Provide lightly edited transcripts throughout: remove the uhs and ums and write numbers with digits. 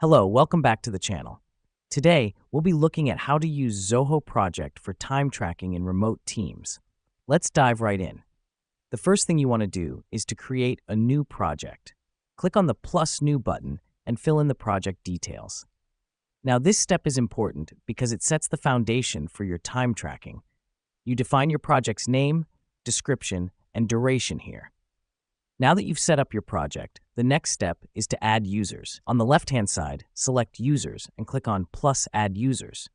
Hello, welcome back to the channel. Today, we'll be looking at how to use Zoho Project for time tracking in remote teams. Let's dive right in. The first thing you want to do is to create a new project. Click on the plus new button and fill in the project details. Now, this step is important because it sets the foundation for your time tracking. You define your project's name, description, and duration here. Now that you've set up your project, the next step is to add users. On the left-hand side, select Users and click on plus Add Users.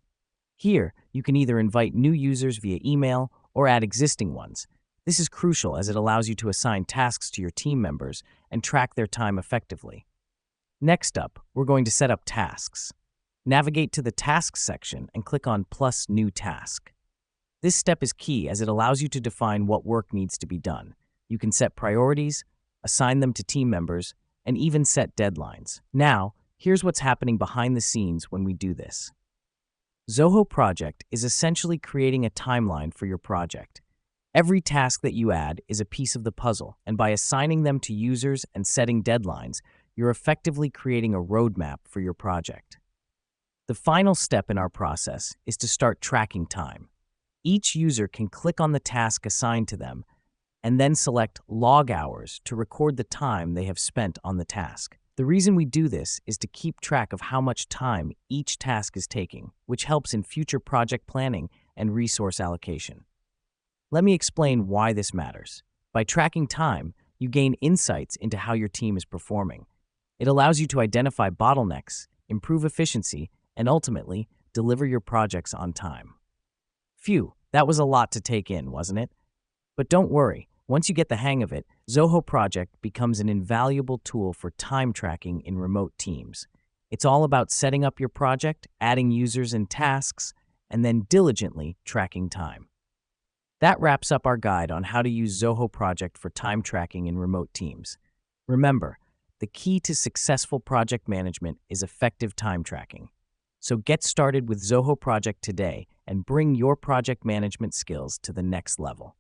Here, you can either invite new users via email or add existing ones. This is crucial as it allows you to assign tasks to your team members and track their time effectively. Next up, we're going to set up tasks. Navigate to the Tasks section and click on plus New Task. This step is key as it allows you to define what work needs to be done. You can set priorities, assign them to team members, and even set deadlines. Now, here's what's happening behind the scenes when we do this. Zoho Project is essentially creating a timeline for your project. Every task that you add is a piece of the puzzle, and by assigning them to users and setting deadlines, you're effectively creating a roadmap for your project. The final step in our process is to start tracking time. Each user can click on the task assigned to them and then select log hours to record the time they have spent on the task. The reason we do this is to keep track of how much time each task is taking, which helps in future project planning and resource allocation. Let me explain why this matters. By tracking time, you gain insights into how your team is performing. It allows you to identify bottlenecks, improve efficiency, and ultimately, deliver your projects on time. Phew, that was a lot to take in, wasn't it? But don't worry, once you get the hang of it, Zoho Project becomes an invaluable tool for time tracking in remote teams. It's all about setting up your project, adding users and tasks, and then diligently tracking time. That wraps up our guide on how to use Zoho Project for time tracking in remote teams. Remember, the key to successful project management is effective time tracking. So get started with Zoho Project today and bring your project management skills to the next level.